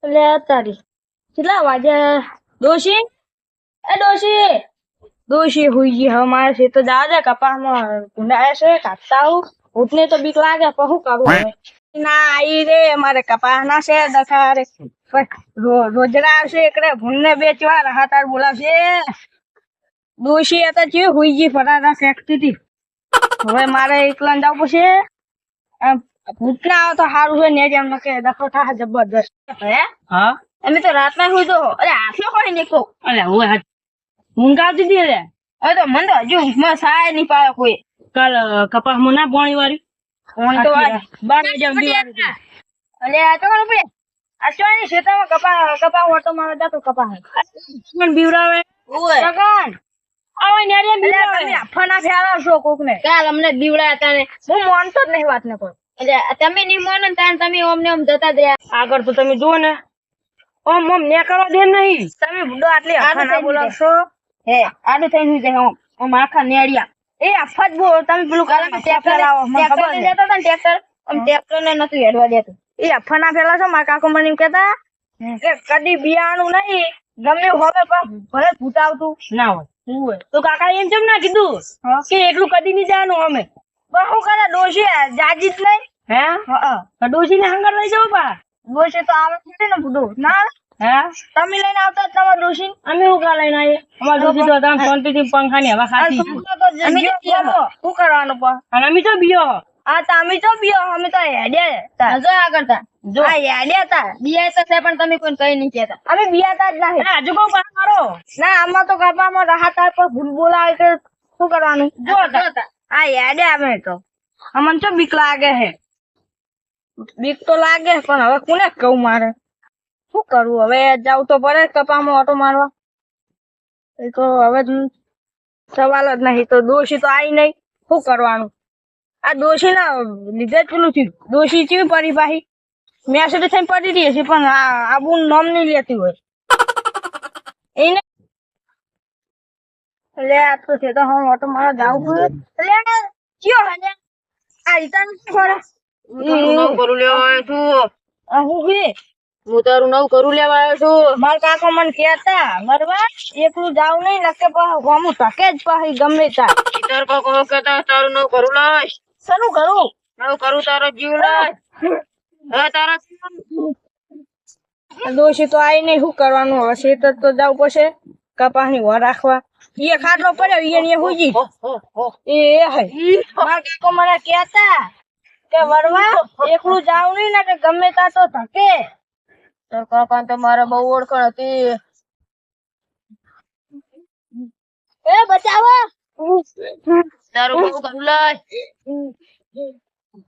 લે તારી કેટલા વાગે ડોશી એ ડોશી હુઈ ગઈ હવે મારે છે તો જા દે કપાસમાં ભૂંડાયા છે કાપતા આવું ઉઠને તો બીક લાગે પણ શું કરું હવે ના આઈ રે મારે કપાસ ના છે દખા રે રોજડા આવશે એકડે ભૂંડને બેચવા રાહતાર બોલાવશે ડોશી એ તો છે હુઈ ગઈ ફટાડા ફેંકતી હતી હવે મારે એકલા જવું પડશે ભૂત ના આવે તો સારું છે ને એમ કે દખો થા જબરદસ્ત હે હા અમે તો રાતના સુઈ તો અરે હાથમાં કોઈ નીકળો અરે હું ઊંઘ આવતી હતી રે હવે તો મને તો હજુ ઊંઘમાં સાય નહીં પાડે કોઈ કાલ કપાસમાં ના પાણી વાળી ફોન તો 12 વાગ્યા સુધી વાળી અલે આ તો કોણ પડે આ ચોની ખેતરમાં કપા ઓટો મારે જાતો કપા પણ બીવરાવે ઓય સગન આવે ને રે બીવરાવે તમે આફના ફેરા છો કોક ને કાલ અમને બીવડાયા તાને હું માનતો જ નહીં વાત ને કોઈ એટલે તમે નહીં માનો ને તાન તમે ઓમને ઓમ જતા જ રહ્યા આગળ તો તમે જુઓ ને ઓમ ઓમ ને કરવા દે નહીં તમે બુડો આટલી આફના બોલાવશો હે આડું થઈને જાય ઓમ આખા નેડિયા એ આફત બો તમે પેલું કાલે ટ્રેક્ટર લાવો મને ખબર નહીં દેતા ને ટ્રેક્ટર આમ ટ્રેક્ટર ને નતું હેડવા દેતું એ આફના ફેલા છો મારા કાકો મને એમ કહેતા કે કદી બિયાણું નહીં ગમે હોવે પણ ભલે ફૂટાવતું ના હોય તો કાકા એમ કેમ ના કીધું કે એટલું કદી નહીં જવાનું અમે બહુ કરે ડોશી જાજી જ નહીં હે હા ડોશી ને હંગર લઈ જાવ બા ડોશી તો આવે છે ને બુડો ના હે તમે લઈને આવતા જ તમારા ડોશી અમે હું કા લઈને આવીએ અમાર ડોશી તો તમે શાંતિથી પંખાની હવા ખાતી શું કરવાનું પણ અને અમે તો બીયો આ તો અમે તો બીયો અમે તો હેડ્યા જો આ કરતા જો આ હેડ્યા તા બિયા તો છે પણ તમે કોઈ કઈ નહીં કહેતા અમે બિયાતા જ નહીં આજુ કો બહાર મારો ના આમાં તો કપામાં રાહત પર ભૂલ બોલાવે કે શું કરવાનું જો આ હેડ્યા અમે તો અમને તો બીક લાગે હે બીક તો લાગે પણ હવે કોને કહું મારે શું કરવું હવે જાવ તો પડે કપામાં ઓટો મારવા એ તો હવે સવાલ જ નહીં તો દોષી તો આવી નહીં શું કરવાનું આ દોષી ના લીધે જ પેલું થયું દોષી કેવી પડી પાછી મેસેજ થઈને પડી રહી છે પણ આબુ નામ નહીં લેતી હોય એને એટલે આ તો છે તો હું ઓટો મારવા જાઉં પડે એટલે કયો હે આ રીતાનું શું કરે નવ કરું લેવા આવ્યો છું હું કે હું તારું નવ કરું લેવા આવ્યો છું મારા કાકો મને કહેતા બરવા એકલું જાવ નહીં નકે હું ટકે જ પાછી ગમે તા તાર કાકો કહેતા તારું નવ કરું લાય શરૂ કરું નવ કરું તારો જીવ લાય હવે તારા દોષી તો આવી નહીં શું કરવાનું હવે શેતર તો જવું પડશે કપાસની વાર રાખવા એ ખાટલો પડ્યો એ હુજી એ હે મારા કાકો મને કહેતા કે વરવા એકલું જાવ નહીં ને કે ગમે તા તો ધકે તાર કાકા તો મારે બહુ ઓળખાણ હતી એ બચાવો તારું બહુ કરું લાય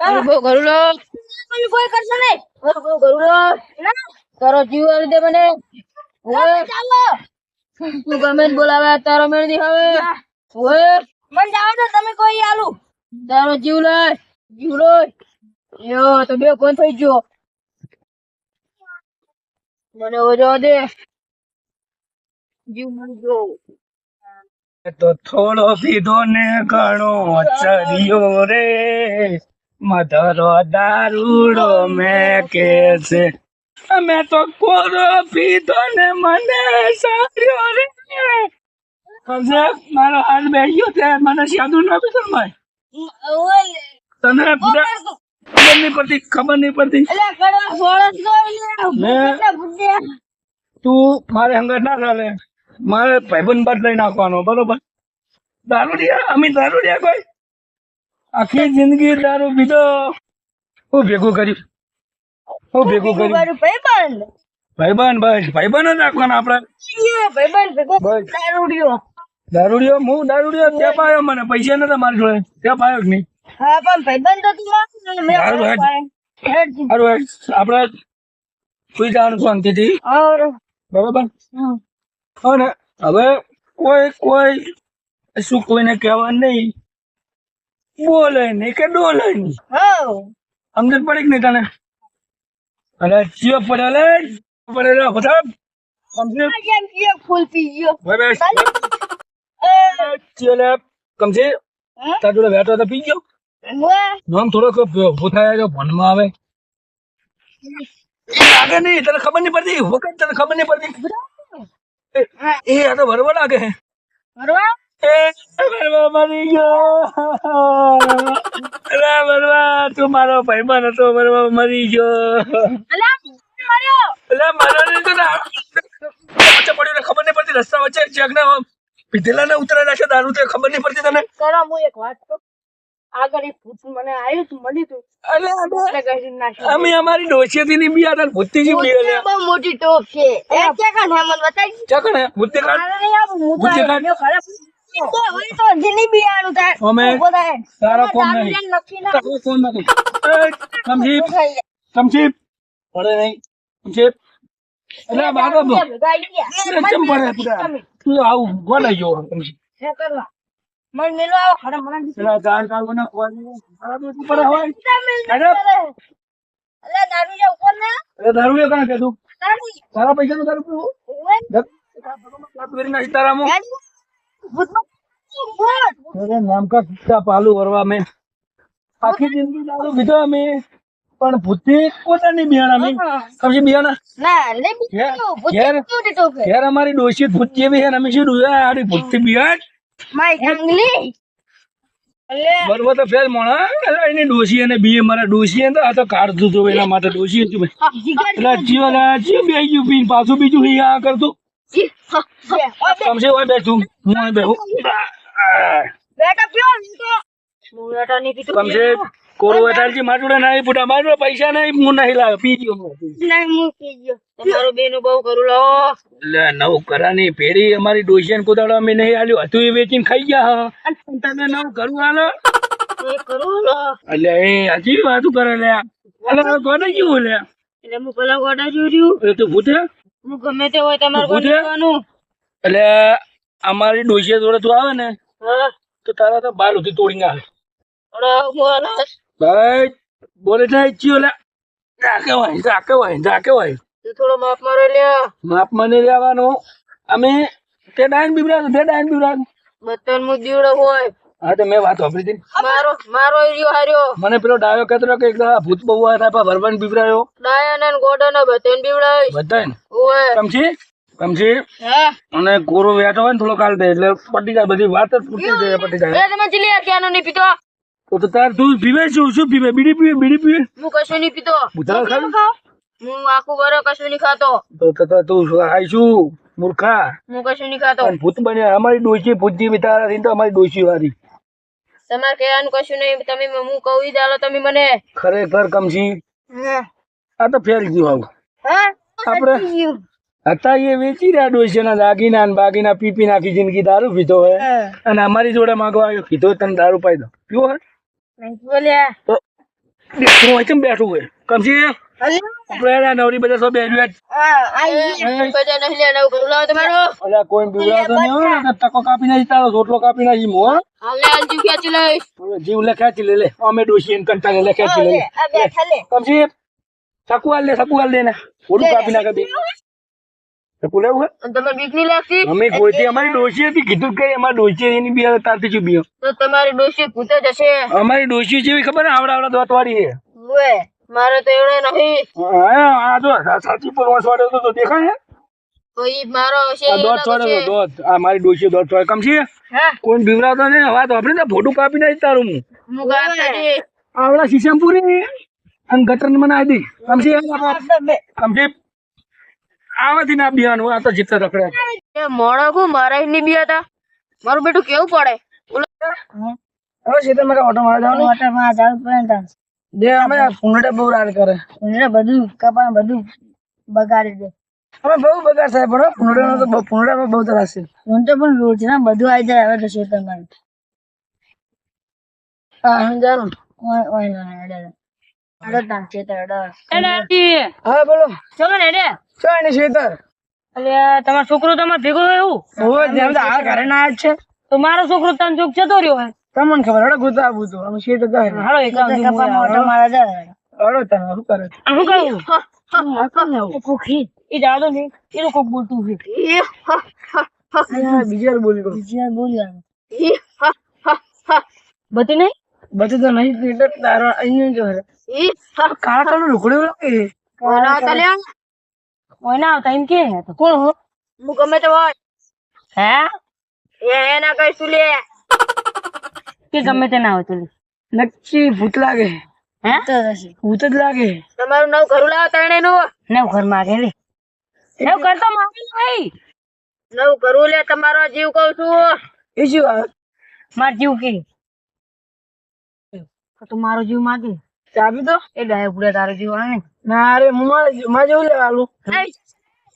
તારું બહુ કરું લાય તમે કોઈ કરશો નહીં તારું બહુ કરું લાય ના તારો જીવ આવી દે મને બચાવો તું ગમે તે બોલાવે તારો મેળ દી હવે ઓય મને જાવ તો તમે કોઈ આલુ તારો જીવ લાય જીવ લાય યો તો બે કોણ થઈ ગયો મને ઓજો દે જીવ મન જો તો થોડો પીધો ને ઘણો ચર્યો રે મધરો દારૂડો મેં કે છે મેં તો કોરો પીધો ને મને સાર્યો રે સમજે મારો હાથ બેસ્યો તે મને સાદું ના પીધું ભાઈ તને ખબર નહીં પડતી તું મારે હંગત ના ચાલે મારે ભાઈબંધ બાદ લઈ નાખવાનો બરોબર દારૂડિયા અમે દારૂડિયા કોઈ આખી જિંદગી દારૂ પીધો હું ભેગું કર્યું ભાઈબંધ ભાઈબંધ જ રાખવાના આપડે દારૂડિયો હું દારૂડિયો ત્યાં પાયો મને પૈસા નતા મારી જોડે ત્યાં પાયો જ નહીં હા પણ ભાઈબંધ તો તું આપડે સુઈ જવાનું શાંતિથી બરોબર અને હવે કોઈ શું કોઈને કહેવાનું નહીં બોલે નહીં કે ડોલે નહીં સમજણ પડી કે નહીં તને અરે ચિયો પડેલો બધા સમજે ફૂલ પી ગયો ચિયો લે સમજે તાર જોડે બેઠો તો પી ગયો આમ થોડોક ઉભો થાય જો ભણમાં આવે લાગે નહીં તને ખબર નહીં પડતી વખત તને ખબર નહીં પડતી એ આ તો બરોબર લાગે બરોબર એ બરવા મરી ગયો અરે બરવા તું મારો ભાઈબંધ હતો બરવા મરી ગયો અલા માર્યો એટલે મારો નહીં તો ના વચ્ચે પડ્યો ને ખબર નહીં પડતી રસ્તા વચ્ચે ચેકના પીધેલા ને ઉતરેલા છે દારૂ તો ખબર નહીં પડતી તને કરો હું એક વાત કહું આગળ એક ભૂત મને આવ્યું તું મળ્યું તું અરે એટલે કહી નાખ્યું અમે અમારી ડોશીથી ની બી આતા ભૂતથી જી બી લે બહુ મોટી ટોપ છે એ કે કાન હે મને બતાવી ચકને ભૂતથી કાઢ મારે નહીં આવું હું ભૂતથી કાઢ તો હોય તો જલેબી આણું તાર અમે બધાય તારા ફોન નહીં નક્કી ના તારો ફોન નથી સમજી સમજી પડે નહીં સમજી એટલે બારો દો ચમ પડે પૂરા તું આવું ગોડાઈ ગયો સમજી હે કરવા મન મેલો આવો ખરે મને પેલા ગાળ કાઢવો ના ખોવાનું ઉપર હોય અલે દારૂ જે ઉપર ને અરે દારૂ એ કાં કીધું દારૂ તારા પૈસા નું દારૂ પીવું અરે નામ કા કિસ્સા પાલુ વરવા મેં આખી જિંદગી દારૂ પીધો અમે પણ ભૂતી પોતાની બિયાણા અમે સમજી બિયાણા ના લે ઘેર ઘેર અમારી ડોશી ભૂત જેવી છે ને અમે શું ડોયા આડી ભૂતથી બિયાડ માય ગંગલી અલે બરોબર તો ફેર મોણા એટલે એની ડોશી અને બીએ મારા ડોશી તો આ તો કાઢતું હતું એના માટે ડોશી હતું એટલે જીવ બે ગયું પીને પાછું બીજું આ કરતું સમજે હોય બેઠું હું બેહું બેટા પીઓ તો બેટા ની પીતો સમજે કોરો અટાલજી માટુડે નહીં પુટા મારો પૈસા નહીં હું નહીં લાવે પી ગયો નહીં હું પી ગયો તમારો બેનો બહુ કરું લો એટલે નવ કરાની પેઢી અમારી ડોશિયન કોદાડો અમે નહીં આલ્યું હતું એ વેચીને ખાઈ ગયા તમે નવ કરું હાલો એ કરું લો એટલે એ હજી વાતું કરે લે અલે કોને કેવું લે એટલે હું પેલા ગોડા જોર્યું એ તો ભૂતે હું ગમે તે હોય તમારે ભૂતે? ગોડવાનું એટલે અમારી ડોશિયા જોડે તું આવે ને હા તો તારા તો બાર સુધી તોડી નાખે અરે બોલો ભાઈ બોલે થાય ચિયો લે જાકે હોય તું થોડો માપ મારો લે માપ મને લેવાનો અમે તે ડાયન બીબરા બતન મુ દીવડો હોય હા તો મેં વાત વાપરી હતી મારો એરિયો હાર્યો મને પેલો ડાયો કહેતો કે એક ભૂત બહુ હતા ભરવાન બીબરાયો ડાયન અને ગોડન બતન બીવડાય બધા ને ઓય સમજી હા અને કોરો વેઠો હોય ને થોડો કાલ દે એટલે પટી જાય બધી વાત જ પૂરતી જાય પટી જાય એ તમે ચલી ક્યાંનો નહીં પીતો તો તાર તું પીવે શું પીવે બીડી પીવે હું કશું નહીં પીતો ઉધાર ખાલી હું આખું વરો કશું નહીં ખાતો તું આઈશું મૂર્ખા હું કશું નહીં ખાતો ભૂત બન્યા અમારી ડોશી ભૂત જેવી તારા તો અમારી ડોશી વાળી તમારે કહેવાનું કશું નહીં તમે હું કહું ઈ ચાલો તમે મને ખરેખર કમસી આ તો ફેર ગયું આવું હા આપણે હતા એ વેચી રહ્યા ડોશીના દાગીના ને બાગીના પીપી નાખી જિંદગી દારૂ પીધો હોય અને અમારી જોડે માંગવા આવ્યો કીધો તને દારૂ પાઈ દો પીવો હોય બોલ્યા તો બેઠું હોય કેમ બેઠું હોય કમસી આપણે નવરી બધા સૌ બેઠું અલ્યા કોઈ બીવડાવતો નહીં હોય ને ટકો કાપી નાખી તારો રોટલો કાપી નાખી મો જીવ લે ખેંચી લે અમે ડોશી કંટાળે લે ખેંચી લે કમસી સકુઆલ દે ને થોડું કાપી નાખે બે સકુ લેવું હોય તમે બીક નહીં લાગતી અમે કોઈથી અમારી ડોશી હતી કીધું કે અમારી ડોશી એની બી તારથી શું બીઓ તો તમારી ડોશી ભૂતે જશે અમારી ડોશી જેવી ખબર ને આવડા દોત વાળી છે મારે તો એવડે નહીં હા આ જો સાચી પર વાસ વાળો તો દેખાય તો ઈ મારો હશે આ દોત વાળો દોત આ મારી ડોશી દોત વાળો કમસી હા કોઈ બીવડાવતો ને વાત આપણે ને ફોટો કાપી નાખી તારું હું આવડા શીશમપુરી અને ગટર મને આવી કમસી આવાથી ના બિયાનું આ તો જીતે રખડે મોણો મારા ની બી હતા મારું બેટું કેવું પડે હવે સીધા મેં ઓટો મારવા જવાનું જે અમે ફૂંડે બહુ રાડ કરે બધું કપા બધું બગાડી દે અમે બહુ બગાડ થાય પણ ફૂંડામાં બહુ ત્રાસ છે હું તો પણ રોજ ના બધું આવી જાય હવે તો શેતર માં હા સમજાનું હા બોલો ચલો ને રે ચો એની શેતર તમારો છોકરો તમારે ભેગો હોય એવું જેમ તો આ ઘરે ના જ છે તો મારો છોકરો તને ચોક જતો રહ્યો હોય તમને ખબર હડો ગુતા આવું હતું અમે શેતર જાય હાલો એક હડો તને શું કરે શું કહું કોખી એ જાડો ને એનું કોક બોલતું છે બીજી વાર બોલી બીજી વાર બોલ્યા બધી નહીં બધું તો નહીં એટલે તારા અહીંયા જો હે. ઈ કાળા કલરનું લુગડું લાગે. કોના આવતા લ્યા કોઈ ના આવતા એમ કે હે તો કોણ હો? હું ગમે તે હોય હે એના કહીશું લે કે ગમે તે ના હોય તો લે. નક્કી ભૂત લાગે. હે ભૂત જ લાગે. તમારું નવ ઘરું લાવો તણે નું નવ ઘર માગે લે નવ ઘર તો માગે ભાઈ નવ ઘરું લે તમારો જીવ કહું છું એ શું વાત? માર જીવ કે તો મારો જીવ માગે ચાબી તો એ ડાય પૂરા તારો જીવ આવે ને ના અરે માં જેવું લેવાલું.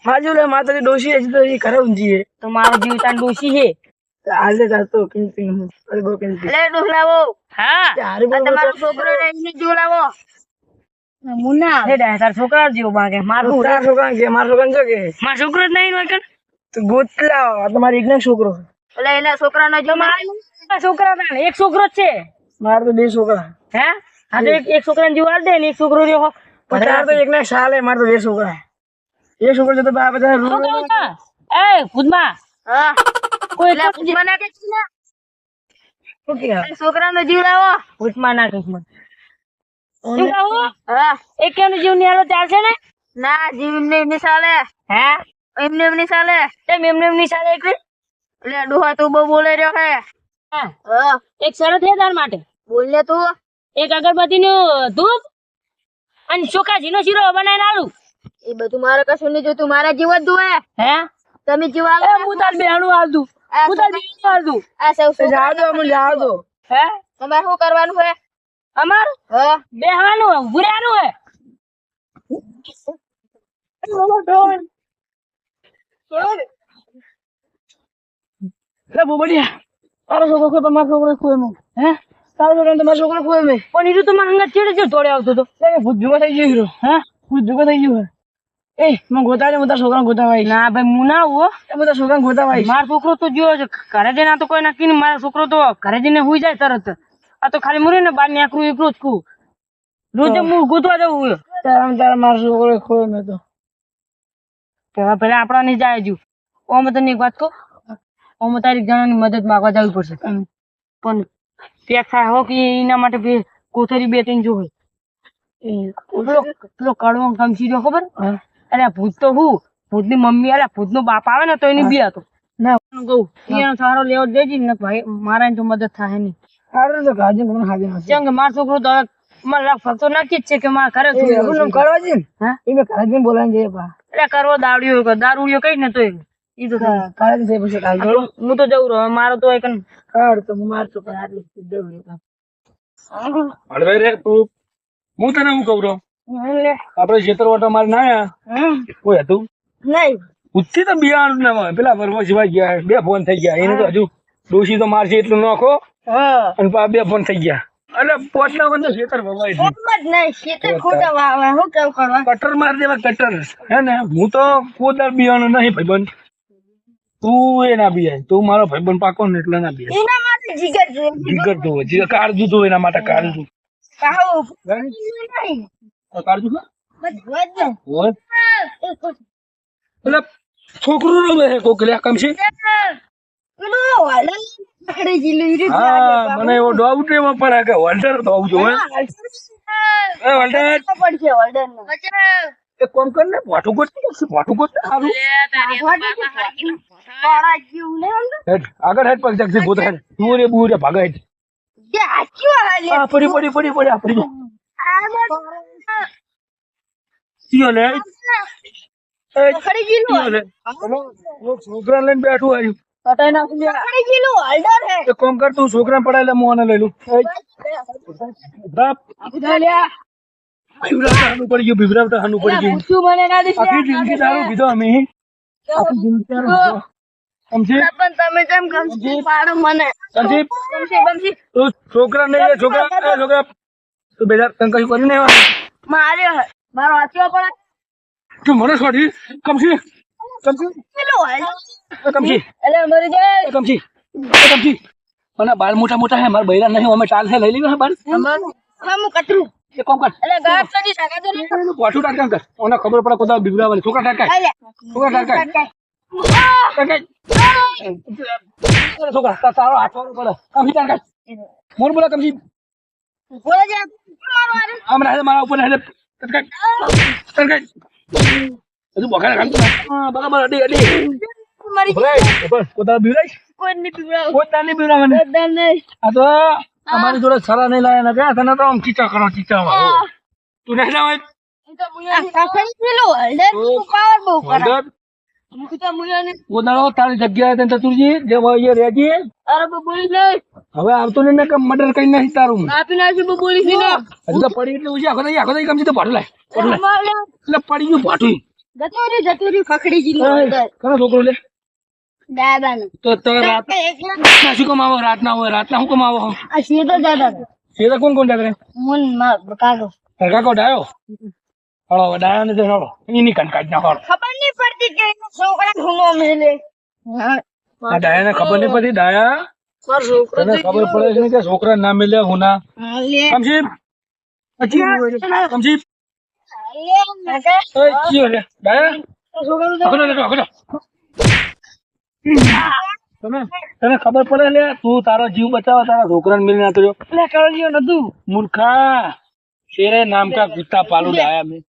માં જેવું લે માતાજી ડોશી હજી તો એ ઘરે ઊંઘી હે. તો મારો જીવ તાન ડોશી છે આજે જાતો કિંતી હું. અરે બહુ કિંતી. લે ડોહ લાવો હા તારે આ તમારો છોકરો ને એમને જીવ લાવો મુન્ના હે ડાય તાર છોકરા જીવ માગે મારું તારા છોકરા કે મારા છોકરાને જો કે માર છોકરો જ નહીં હોય કે તો ગોતલા આ તમારી એકનો છોકરો. એટલે એના છોકરાનો જીવ મારે છોકરા ના એક છોકરો જ છે મારે તો બે છોકરા. હે હા તો એક છોકરાને જીવ આલ દે ને એક છોકરો રહ્યો પણ તારે તો એકના સાલે મારે તો બે છોકરા. એક છોકરો છે તો આ બધા શું કહું છું? એ ખુદમાં હા કોઈ એટલે પૂછવા ના કે શું કે છોકરાનો જીવ લાવો ભૂતમાં ના કહીશ મને શું કહું હા એક કેનો જીવ ની આલો ચાલશે ને ના જીવ એમને એમની ચાલે હે એમને એમની ચાલે તેમ એમને એમની સાથે એક એટલે ડોહા તું બહુ બોલે રહ્યો હે હા હા એક શરત છે તાર માટે બોલ ને તું એક અગરબત્તી નું ધૂપ અને ચોખાજી નો શીરો બનાવીને આલું એ બધું મારે કશું નહીં જોતું મારા જીવ જ જોવે હે તમે જીવ એ આલો હું તાર બેહણું આલ દઉં હું તાર બેહણું આલ દઉં આ સૌ જાવ દો અમને જાવ દો. હે તમારે શું કરવાનું હે અમાર હા બેહવાનું ગુરાનું હે લે બોબડિયા તારો છોકરો કોઈ તમારો છોકરો કોઈ એમ. હે તારો છોકરો તમારો છોકરો કોઈ એમ. પણ ઈરું તો મારા હંગાત ચેડે ચેડ દોડે આવતો તો લે ભૂત ભૂગો થઈ ગયો હીરો. હા ભૂત ભૂગો થઈ ગયો. એ મને ગોતાડે હું તારા છોકરાને ગોતાવાઈશ. ના ભાઈ હું ના આવું હો. એ બધા છોકરાને ગોતાવાઈશ. મારો છોકરો તો જો ઘરે જઈને આ તો કોઈ નક્કી નહીં મારો છોકરો તો ઘરે જઈને હુઈ જાય તરત આ તો ખાલી મુરે ને બાર નીકળું એકલું જ કું રોજ હું ગોતવા જવું તારા મારો છોકરો ખોયો મેં તો. પેલા પેલા આપડા નહીં જાય હજુ ઓમ તને એક વાત કહું ઓમ તારી જણાની મદદ માંગવા જવી પડશે પણ પેક થાય હો કે એના માટે બે કોથળી બે ત્રણ જોવે પેલો પેલો કડવો કમસી રહ્યો ખબર અરે ભૂત તો હું ભૂતની મમ્મી અરે ભૂત નો બાપ આવે ને તો એની બી હતો ના કહું એનો સહારો લેવો જ દેજી ને ભાઈ મારા તો મદદ થાય નહીં હારું તો ગાજે મને હાજર નથી. કેમ કે મારો છોકરો તો હવે મને લગભગ તો નક્કી જ છે કે મારા ઘરે એ એવું નામ કરવા છે ને હા એ મેં ઘરે જઈને બોલાવીને જઈએ પા. એટલે કરવો દારૂડિયો કઈ ને તો ઈ તો થાય. ઘરે જઈને પછી કાલ જોડો. હું તો જવું રહ્યો મારો તો એક હારું તો હું માર છોકરા આટલું જ દઉં છું. હળવે રે તું હું તને હું કહું આપડે ખેતર વાટો મારે ના આયા કોઈ હતું નહીં ઉઠી તો બિયારણ ના પેલા વરવા સિવાય ગયા બે ફોન થઈ ગયા એને તો હજુ ડોશી તો મારશે એટલું નાખો હા અને પાછા બે ફોન થઈ ગયા એટલે પોટલા વંદો ખેતર વવાય છે નહીં ખેતર ખોટા વાવે હું કેવું કરવા કટર માર દેવા કટર હે ને હું તો કોદર બિયારણ નહીં ભાઈબંધ તું એ ના બિયાય તું મારો ભાઈબંધ પાકો ને એટલે ના બિયાય એના માટે જીગર જોઈએ જીગર તો જીગર કાળજું તો એના માટે કાળજું કાહું કાળજું બધું હોય એટલે છોકરું નો બે કોક લે કમ છે હા મને એવો ડાઉટ એમાં પડે કે હોલ્ડર તો આવું જોઈએ એ હોલ્ડર એક કામ કર ને પાઠું ગોત સારું હેડ આગળ હેડ પગ જગજી ગોત હેડ દૂરે બૂરે ભાગે હેડ આ પડી આ પડી તીયો લે એ તીયો લે છોકરા લઈને બેઠું આવ્યું એક કામ કર તું છોકરાને પડાયેલા મોને લઈ લઉં ભીભરાવતા હાનું પડી ગયું આખી જિંદગી દારૂ પીધો અમે આખી જિંદગી દારૂ પીધો સમજી તું છોકરા નહીં લે છોકરા તું બેજા તને કશું કર્યું નહીં તું મને છોડી કમસી મને બાળ મોટા મોટા હે મારા બૈરા નહીં અમે ચાલ છે લઈ લીધું હે બાળ એ કોમ કર પાછું ટાટ કામ કર ઓને ખબર પડે કોદા બીવરાવાની છોકરા ટાટ છોકરા તારો હાથ પડે કમ ટાટ મોર બોલા કમજી બોલે છે મારો આરે આમ રહે મારા ઉપર રહે તરકાઈ હજુ બગાડ ખાલી બરાબર અડી મારી બસ પોતા બીવરાઈ કોઈ નહીં પીવડાવ પોતા નહીં બીવરાવને બધા નહીં આ તો અમારી જોડે સારા નહીં લાયા ને ગયા તને તો આમ ચીચા કરો ચીચા તું નહીં જાવ એ તો મુયા કાફન પેલો હળદર પાવર બહુ કરે વગર મુકી તો મુયા ને પોતાનો તારી જગ્યાએ તને ચતુરજી જે હોય એ રહેજે અરે બોલી નહીં હવે આવતો નહીં ને કે મર્ડર કરી નાખી તારું આપી નાખી બોલી છે ને હજુ તો પડી એટલે ઉછી આખો દઈ કમજી તો ભાડું લાય એટલે પડી ગયું ભાટું જતો રી ફકડી જી કનો છોકરો લે દાદાને તો રાત ના શું કમાવો રાતના હોય રાતના શું કમાવો આ સીધો દાદા સેતા કોણ જાગરે મુન માં કાગો કાકો ડાયો હળો ડાયો ને હળો એની કાઢ ના હળો ખબર નહીં પડતી કે છોકરા ઢૂંગો મેલે આ ડાયા ને ખબર નહીં પડી ડાયા પર છોકરો તને ખબર પડે છે ને કે છોકરા ના મિલે હુના લે કમજી કમજી લે કાકા ઓય ચિયો લે ડાયા છોકરો આખો તને ખબર પડે લે તું તારો જીવ બચાવવા તારા છોકરાને મિલી નાતો લે કરજો નતું મૂર્ખા શેરે નામ કા કુત્તા પાલુ ડાયા મેં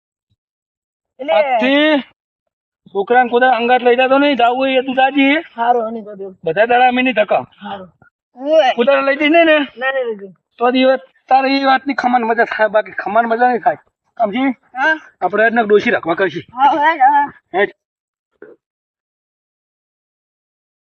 આજથી છોકરાને કોદા અંગાત લઈ જતો નહીં જાવું હોય એ તું જાજી હારો ની કર્યો બધા દાડા મેં નહીં ધક્કા હારો ઓય કોદા લઈ જઈ ને ના ના તો દિવસ તારે એ વાતની ખમાન મજા થાય બાકી ખમાન મજા નહીં થાય સમજી હા આપણે એને ડોસી રાખવા કરશી હા હેઠ